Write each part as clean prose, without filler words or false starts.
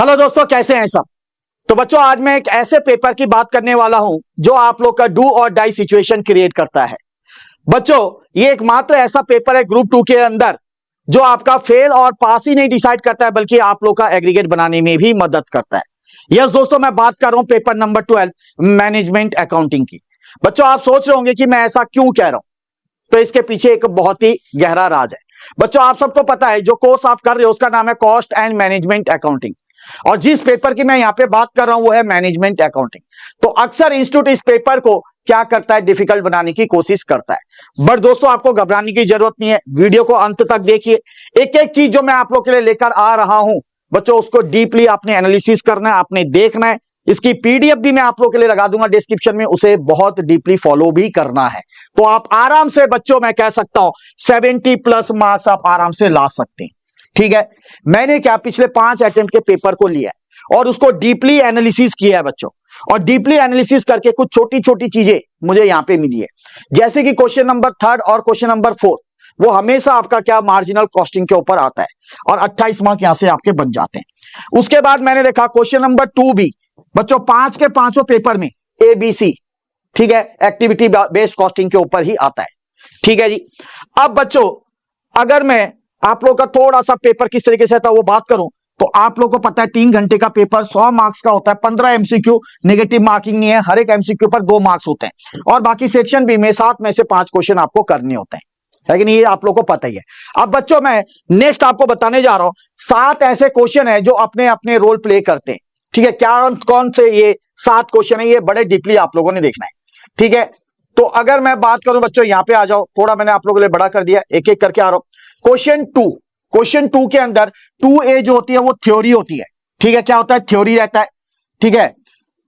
Hello दोस्तों, कैसे हैं सब। तो बच्चों, आज मैं एक ऐसे पेपर की बात करने वाला हूं जो आप लोग का डू और डाई सिचुएशन क्रिएट करता है। बच्चों, ये एकमात्र ऐसा पेपर है ग्रुप 2 के अंदर जो आपका फेल और पास ही नहीं डिसाइड करता है, बल्कि आप लोग का एग्रीगेट बनाने में भी मदद करता है। यस दोस्तों, मैं बात कर रहा हूं पेपर नंबर 12 मैनेजमेंट अकाउंटिंग की। बच्चों, आप सोच रहे होंगे कि मैं ऐसा क्यों कह रहा हूं, तो इसके पीछे एक बहुत ही गहरा राज है। बच्चों, आप सबको पता है जो कोर्स आप कर रहे हो उसका नाम है कॉस्ट एंड मैनेजमेंट अकाउंटिंग, और जिस पेपर की मैं यहां पे बात कर रहा हूं वो है मैनेजमेंट अकाउंटिंग। तो अक्सर इंस्टीट्यूट इस पेपर को क्या करता है, डिफिकल्ट बनाने की कोशिश करता है। बट दोस्तों, आपको घबराने की जरूरत नहीं है, वीडियो को अंत तक देखिए। एक एक चीज जो मैं आप लोग के लिए लेकर आ रहा हूं बच्चों, उसको डीपली आपने एनालिसिस करना है, आपने देखना है। इसकी पीडीएफ भी मैं आप लोग के लिए लगा दूंगा डिस्क्रिप्शन में, उसे बहुत डीपली फॉलो भी करना है। तो आप आराम से बच्चों, मैं कह सकता हूं 70+ मार्क्स आप आराम से ला सकते हैं। ठीक है, मैंने क्या पिछले 5 अटेम्प्ट के पेपर को लिया है और उसको डीपली एनालिसिस किया है बच्चों, और डीपली एनालिसिस करके कुछ छोटी छोटी चीजें मुझे यहां पे मिली है। जैसे कि क्वेश्चन नंबर 3 और क्वेश्चन नंबर 4 वो हमेशा आपका क्या मार्जिनल कॉस्टिंग के ऊपर आता है, और 28 मार्क यहां से आपके बन जाते हैं। उसके बाद मैंने देखा क्वेश्चन नंबर 2 भी बच्चों 5 के 5 पेपर में ABC, ठीक है, एक्टिविटी बेस्ड कॉस्टिंग के ऊपर ही आता है। ठीक है जी। अब बच्चों, अगर मैं आप लोग का थोड़ा सा पेपर किस तरीके से आता है वो बात करूं, तो आप लोग को पता है 3 घंटे का पेपर 100 मार्क्स का होता है। 15 एमसीक्यू, नेगेटिव मार्किंग नहीं है, हर एक एमसीक्यू पर 2 मार्क्स होते हैं, और बाकी सेक्शन बी में 7 में से 5 क्वेश्चन आपको करने होते हैं, लेकिन ये आप लोग को पता ही है। अब बच्चों, मैं नेक्स्ट आपको बताने जा रहा हूं 7 ऐसे क्वेश्चन है जो अपने अपने रोल प्ले करते हैं। ठीक है, क्या कौन से ये 7 क्वेश्चन है, ये बड़े डीपली आप लोगों ने देखना है। ठीक है, तो अगर मैं बात करूं बच्चों, यहां पे आ जाओ, थोड़ा मैंने आप लोगों के लिए बड़ा कर दिया, एक एक करके आ रहा हूं। क्वेश्चन 2 के अंदर 2A जो होती है वो थ्योरी होती है। ठीक है, क्या होता है, थ्योरी रहता है। ठीक है,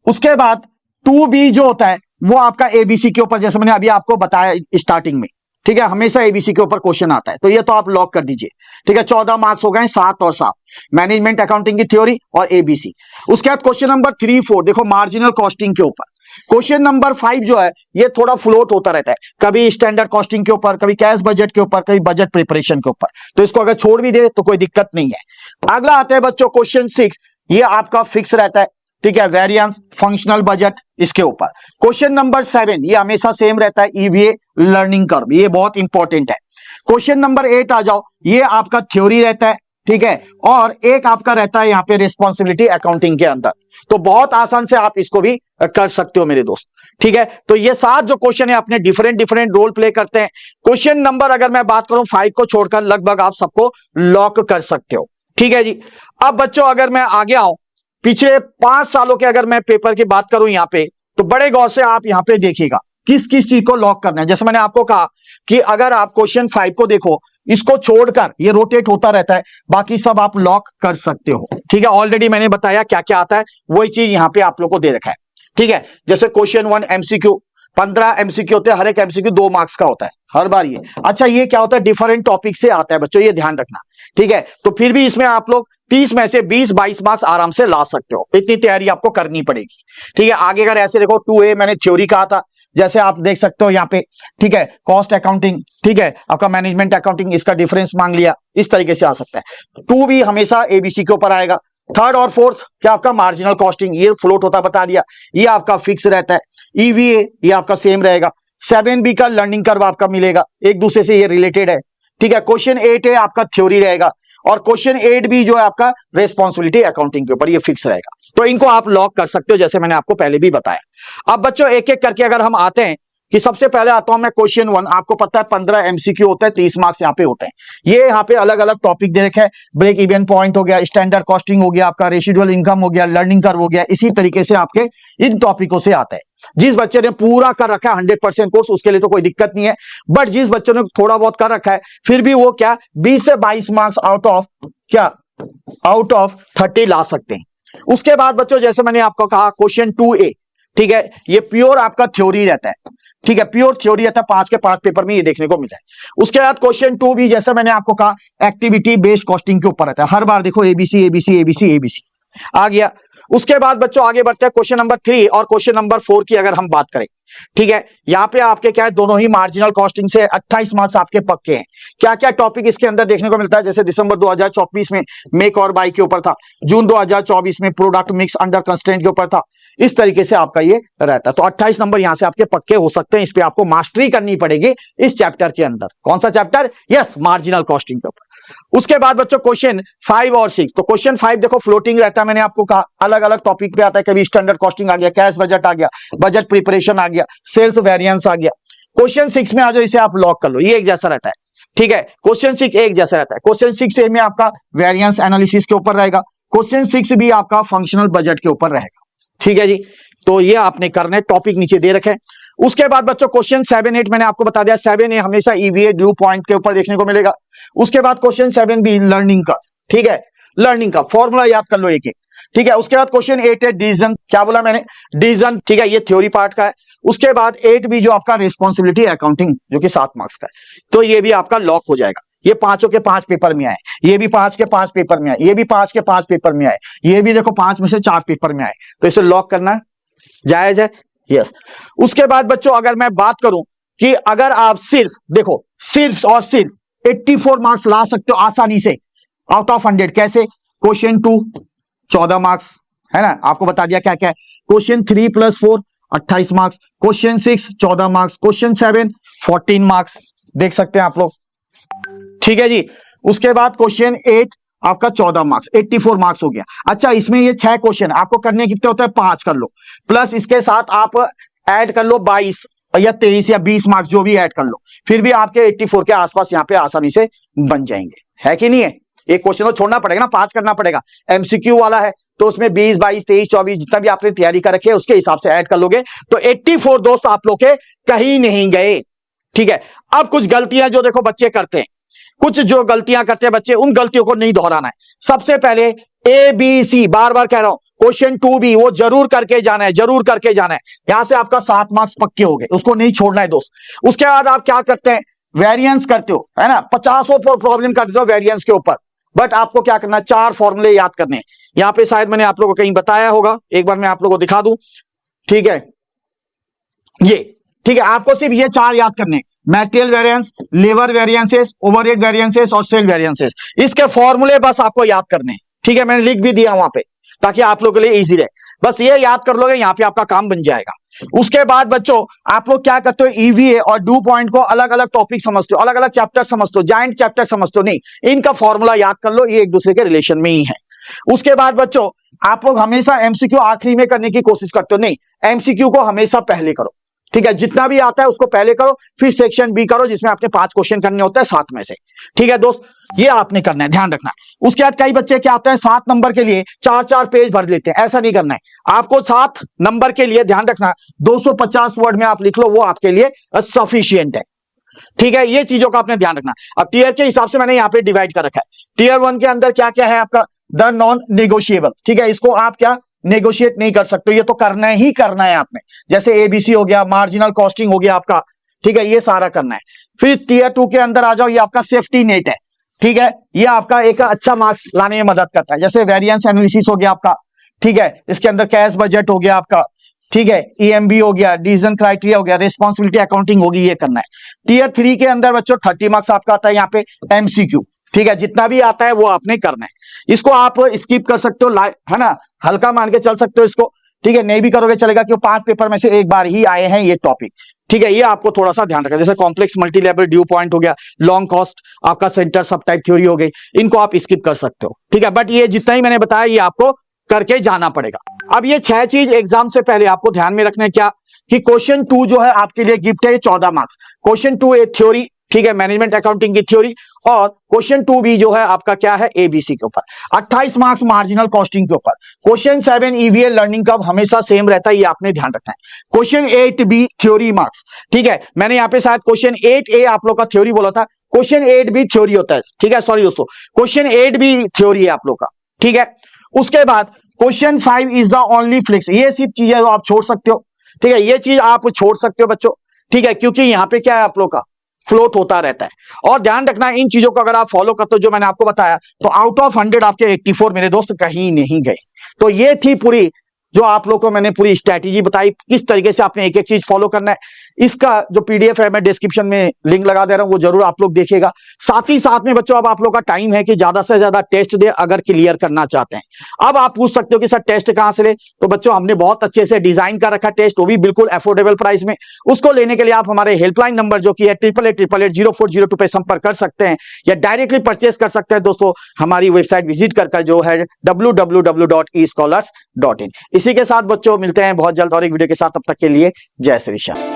उसके बाद 2B जो होता है वो आपका ABC के ऊपर, जैसे मैंने अभी आपको बताया स्टार्टिंग में। ठीक है, हमेशा ABC के ऊपर क्वेश्चन आता है, तो ये तो आप लॉक कर दीजिए। ठीक है, 14 मार्क्स हो गए, 7 और 7 मैनेजमेंट अकाउंटिंग की थ्योरी और ABC। उसके बाद क्वेश्चन नंबर 3, 4 देखो मार्जिनल कॉस्टिंग के ऊपर। क्वेश्चन नंबर 5 जो है ये थोड़ा फ्लोट होता रहता है, कभी स्टैंडर्ड कॉस्टिंग के ऊपर, कभी कैश बजट के ऊपर, कभी बजट प्रिपरेशन के ऊपर, तो इसको अगर छोड़ भी दे तो कोई दिक्कत नहीं है। अगला आता है बच्चों क्वेश्चन 6, ये आपका फिक्स रहता है। ठीक है, वेरिएंस, फंक्शनल बजट, इसके ऊपर। क्वेश्चन नंबर 7 ये हमेशा सेम रहता है, EVA लर्निंग कर्व, ये बहुत इंपॉर्टेंट है। क्वेश्चन नंबर 8 आ जाओ, ये आपका थ्योरी रहता है। ठीक है, और एक आपका रहता है यहाँ पे रिस्पॉन्सिबिलिटी अकाउंटिंग के अंदर, तो बहुत आसान से आप इसको भी कर सकते हो मेरे दोस्त। ठीक है, तो ये 7 जो क्वेश्चन है अपने डिफरेंट डिफरेंट रोल प्ले करते हैं। क्वेश्चन नंबर अगर मैं बात करूं 5 को छोड़कर लगभग आप सबको लॉक कर सकते हो। ठीक है जी। अब बच्चों, अगर मैं आगे आऊं पिछले 5 सालों के अगर मैं पेपर की बात करूं यहाँ पे, तो बड़े गौर से आप यहाँ पे देखिएगा किस किस चीज को लॉक करना है। जैसे मैंने आपको कहा कि अगर आप क्वेश्चन 5 को देखो, इसको छोड़कर ये रोटेट होता रहता है, बाकी सब आप लॉक कर सकते हो। ठीक है, ऑलरेडी मैंने बताया क्या क्या आता है, वही चीज यहां पे आप लोग को दे रखा है। ठीक है, जैसे क्वेश्चन 1 MCQ, 15 MCQ होते हैं, हर एक MCQ 2 मार्क्स का होता है हर बार ये। अच्छा, ये क्या होता है, डिफरेंट टॉपिक से आता है बच्चों, ये ध्यान रखना। ठीक है, तो फिर भी इसमें आप लोग 30 में से 20-22 मार्क्स आराम से ला सकते हो, इतनी तैयारी आपको करनी पड़ेगी। ठीक है, आगे अगर ऐसे देखो 2A मैंने थ्योरी कहा था, जैसे आप देख सकते हो यहाँ पे। ठीक है, कॉस्ट अकाउंटिंग, ठीक है, आपका मैनेजमेंट अकाउंटिंग, इसका डिफरेंस मांग लिया, इस तरीके से आ सकता है। 2B हमेशा ABC के ऊपर आएगा। 3rd और 4th क्या आपका मार्जिनल कॉस्टिंग, ये फ्लोट होता बता दिया, ये आपका फिक्स रहता है। EVA ये आपका सेम रहेगा। 7B का लर्निंग कर्व आपका मिलेगा, एक दूसरे से ये रिलेटेड है। ठीक है, क्वेश्चन 8A आपका थ्योरी रहेगा, और क्वेश्चन 8B जो है आपका रेस्पॉन्सिबिलिटी अकाउंटिंग के ऊपर, ये फिक्स रहेगा। तो इनको आप लॉक कर सकते हो, जैसे मैंने आपको पहले भी बताया। अब बच्चों, एक एक करके अगर हम आते हैं, कि सबसे पहले आता हूं मैं क्वेश्चन 1, आपको पता है 15 MCQ होता है, 30 मार्क्स यहाँ पे होते हैं। ये यहाँ पे अलग अलग टॉपिक दे रखे हैं, ब्रेक इवन पॉइंट हो गया, स्टैंडर्ड कॉस्टिंग हो गया, आपका रेसिडुअल इनकम हो गया, लर्निंग कर्व हो गया, इसी तरीके से आपके इन टॉपिकों से आता है। जिस बच्चे ने पूरा कर रखा है 100% कोर्स, उसके लिए तो कोई दिक्कत नहीं है, बट जिस बच्चे ने थोड़ा बहुत कर रखा है, फिर भी वो क्या 20 से 22 मार्क्स आउट ऑफ 30 ला सकते हैं। उसके बाद बच्चों, जैसे मैंने आपको कहा क्वेश्चन 2A, ठीक है, ये प्योर आपका थ्योरी रहता है। ठीक है, प्योर थ्योरी रहता है, 5 के 5 पेपर में ये देखने को मिलता है। उसके बाद क्वेश्चन 2B जैसे मैंने आपको कहा एक्टिविटी बेस्ड कॉस्टिंग के ऊपर रहता है, हर बार देखो ABC आ गया। उसके बाद बच्चों आगे बढ़ते हैं क्वेश्चन नंबर 3 और क्वेश्चन नंबर 4 की अगर हम बात करें, ठीक है, यहाँ पे आपके क्या है, दोनों ही मार्जिनल कॉस्टिंग से 28 मार्क्स आपके पक्के हैं। क्या क्या टॉपिक इसके अंदर देखने को मिलता है, जैसे दिसंबर 2024 में मेक और बाई के ऊपर था, जून 2024 में प्रोडक्ट मिक्स अंडर कंस्ट्रेंट के ऊपर था। इस तरीके से आपका ये रहता है। तो 28 नंबर यहां से आपके पक्के हो सकते हैं। इस पे आपको मास्टरी करनी पड़ेगी इस चैप्टर के अंदर। कौन सा चैप्टर? यस, मार्जिनल कॉस्टिंग के ऊपर। उसके बाद बच्चों क्वेश्चन 5 और 6। तो क्वेश्चन 5 देखो फ्लोटिंग रहता है, मैंने आपको कहा अलग अलग टॉपिक पे आता है। कभी स्टैंडर्ड कॉस्टिंग आ गया, कैश बजट आ गया, बजट प्रिपरेशन आ गया, सेल्स वेरिएंस आ गया। क्वेश्चन 6 में आ जाओ, इसे आप लॉक कर लो, ये एक जैसा रहता है। ठीक है, क्वेश्चन 6 एक जैसा रहता है। क्वेश्चन 6 में आपका वेरिएंस एनालिसिस के ऊपर रहेगा। क्वेश्चन 6 भी आपका फंक्शनल बजट के ऊपर रहेगा। ठीक है जी, तो ये आपने करना है, टॉपिक नीचे दे रखे हैं। उसके बाद बच्चों क्वेश्चन 7, 8 मैंने आपको बता दिया। 7A हमेशा ईवीए ड्यू पॉइंट के ऊपर देखने को मिलेगा। उसके बाद क्वेश्चन 7B लर्निंग का, ठीक है, लर्निंग का फॉर्मूला याद कर लो एक एक। ठीक है, उसके बाद क्वेश्चन 8 है डिसीजन, क्या बोला मैंने, डिसीजन। ठीक है, ये थ्योरी पार्ट का है। उसके बाद 8B जो आपका रिस्पॉन्सिबिलिटी अकाउंटिंग, जो कि 7 मार्क्स का है, तो ये भी आपका लॉक हो जाएगा। ये पांचों के 5 पेपर में आए, ये भी 5 के 5 पेपर में आए, ये भी 5 के 5 पेपर में आए, ये भी देखो 5 में से 4 पेपर में आए, तो इसे लॉक करना जायज है। यस। उसके बाद बच्चों अगर मैं बात करूं कि अगर आप सिर्फ देखो, सिर्फ और सिर्फ 84 मार्क्स ला सकते हो आसानी से आउट ऑफ 100, कैसे? क्वेश्चन 2 14 मार्क्स है ना, आपको बता दिया क्या क्या है। Question 3 + 4 28 marks, question 6 14 marks, question 7 14 marks, देख सकते हैं आप लोग। ठीक है जी। उसके बाद क्वेश्चन 8 आपका 14 मार्क्स, 84 मार्क्स हो गया। अच्छा, इसमें ये 6 क्वेश्चन आपको करने कितने होते हैं? 5 कर लो, प्लस इसके साथ आप ऐड कर लो 22 या 23 या 20 मार्क्स, जो भी ऐड कर लो, फिर भी आपके 84 के आसपास यहाँ पे आसानी से बन जाएंगे। है कि नहीं है? एक क्वेश्चन तो छोड़ना पड़ेगा ना, 5 करना पड़ेगा। एमसीक्यू वाला है तो उसमें 20 22 23 24 जितना भी आपने तैयारी कर रखी है उसके हिसाब से ऐड कर लोगे तो 84 दोस्त आप लोग के कहीं नहीं गए। ठीक है। अब कुछ गलतियां जो देखो बच्चे करते हैं, कुछ जो गलतियां करते हैं बच्चे, उन गलतियों को नहीं दोहराना है। सबसे पहले ABC, बार बार कह रहा हूं, क्वेश्चन 2B वो जरूर करके जाना है, जरूर करके जाना है। यहां से आपका 7 मार्क्स पक्के हो गए, उसको नहीं छोड़ना है दोस्त। उसके बाद आप क्या करते हैं? वेरिएंस करते हो, है ना, 50 प्रॉब्लम करते हो वेरिएंस के ऊपर, बट आपको क्या करना है? 4 फॉर्मूले याद करने हैं। यहां पे शायद मैंने आप लोगों को कहीं बताया होगा, एक बार मैं आप लोगों को दिखा दूं। ठीक है, ये ठीक है, आपको सिर्फ ये 4 याद करने, material variance, labour variances, overhead variances और सेल वेरिएंसेस। इसके फॉर्मूले बस आपको याद करने। ठीक है, मैंने लिख भी दिया वहां पे ताकि आप लोगों के लिए इजी रहे। बस ये याद कर लोगे, यहां पे आपका काम बन जाएगा। उसके बाद बच्चों आप लोग क्या करते हो? ईवीए और ड्यू पॉइंट को अलग अलग टॉपिक समझते हो, अलग अलग चैप्टर समझते हो, जॉइंट चैप्टर समझते हो, नहीं, इनका फॉर्मूला याद कर लो, ये एक दूसरे के रिलेशन में ही है। उसके बाद बच्चों आप लोग हमेशा एमसीक्यू आखिरी में करने की कोशिश करते हो, नहीं, एमसीक्यू को हमेशा पहले करो। ठीक है, जितना भी आता है उसको पहले करो, फिर सेक्शन बी करो जिसमें आपने 5 क्वेश्चन करने होते हैं 7 में से। ठीक है दोस्त, ये आपने करना है, ध्यान रखना है। उसके बाद कई बच्चे क्या होता है, 7 नंबर के लिए 4-4 पेज भर लेते हैं, ऐसा नहीं करना है आपको। 7 नंबर के लिए ध्यान रखना 250 वर्ड में आप लिख लो, वो आपके लिए सफिशियंट है। ठीक है, ये चीजों का आपने ध्यान रखना। अब टीयर के हिसाब से मैंने यहाँ पे डिवाइड कर रखा है। टीयर 1 के अंदर क्या क्या है आपका? The non negotiable. ठीक है, इसको आप क्या नेगोशिएट नहीं कर सकते, ये तो करना ही करना है आपने। जैसे एबीसी हो गया, मार्जिनल कॉस्टिंग हो गया आपका, ठीक है, ये सारा करना है। फिर टीयर 2 के अंदर आ जाओ, ये आपका सेफ्टी नेट है। ठीक है, ये आपका एक अच्छा मार्क्स लाने में मदद करता है। जैसे वेरिएंस एनालिसिस हो गया आपका, ठीक है, इसके अंदर कैश बजट हो गया आपका, ठीक है, ईएमबी हो गया, डिसीजन क्राइटेरिया हो गया, रिस्पॉन्सिबिलिटी अकाउंटिंग होगी, ये करना है। टीयर 3 के अंदर बच्चों 30 मार्क्स आपका आता है यहाँ पे एमसीक्यू। ठीक है, जितना भी आता है वो आपने करना है। इसको आप स्किप कर सकते हो, है ना, हल्का मान के चल सकते हो इसको। ठीक है, नहीं भी करोगे चलेगा, क्यों 5 पेपर में से एक बार ही आए हैं ये टॉपिक। ठीक है, ये आपको थोड़ा सा ध्यान रखना। जैसे complex multi level due point हो गया, लॉन्ग कॉस्ट आपका सेंटर सब टाइप थ्योरी हो गई, इनको आप स्किप कर सकते हो। ठीक है, बट ये जितना ही मैंने बताया ये आपको करके जाना पड़ेगा। अब ये 6 चीज एग्जाम से पहले आपको ध्यान में रखना है, क्या कि क्वेश्चन 2 जो है आपके लिए गिफ्ट है 14 मार्क्स। क्वेश्चन 2 ए थ्योरी, ठीक है, मैनेजमेंट अकाउंटिंग की थ्योरी, और क्वेश्चन 2B जो है आपका क्या है? एबीसी के ऊपर 28 मार्क्स मार्जिनल कॉस्टिंग के ऊपर। क्वेश्चन 7 ईवीए लर्निंग का हमेशा सेम रहता है, ये आपने ध्यान रखना है। क्वेश्चन 8B थ्योरी मार्क्स, ठीक है, मैंने यहाँ पे शायद क्वेश्चन 8A आप लोग का थ्योरी बोला था, क्वेश्चन 8B थ्योरी होता है। ठीक है, सॉरी दोस्तों, क्वेश्चन 8B थ्योरी है आप लोग का। ठीक है, उसके बाद question 5 is the only flix, ये सिर्फ चीजें आप छोड़ सकते हो। ठीक है, ये चीज आप छोड़ सकते हो बच्चों। ठीक है, क्योंकि यहाँ पे क्या है आप लोग का फ्लोट होता रहता है। और ध्यान रखना इन चीजों को अगर आप फॉलो करते हो जो मैंने आपको बताया, तो आउट ऑफ 100 आपके 84 मेरे दोस्त कहीं नहीं गए। तो ये थी पूरी जो आप लोग को मैंने पूरी स्ट्रैटेजी बताई किस तरीके से आपने एक एक चीज फॉलो करना है, इसका जो पीडीएफ है मैं डिस्क्रिप्शन में लिंक लगा दे रहा हूं, वो जरूर आप लोग देखिएगा। साथ ही साथ में बच्चों अब आप लोग का टाइम है कि ज्यादा से ज्यादा टेस्ट दे अगर क्लियर करना चाहते हैं। अब आप पूछ सकते हो कि सर टेस्ट कहां से ले, तो बच्चों हमने बहुत अच्छे से डिजाइन कर रखा टेस्ट, वो भी बिल्कुल अफोर्डेबल प्राइस में। उसको लेने के लिए आप हमारे हेल्पलाइन नंबर जो कि है 8888804002 पे संपर्क कर सकते हैं या डायरेक्टली परचेस कर सकते हैं दोस्तों हमारी वेबसाइट विजिट कर जो है www.escholars.in। इसी के साथ बच्चों मिलते हैं बहुत जल्द और एक वीडियो के साथ, तब तक के लिए जय श्री श्याम।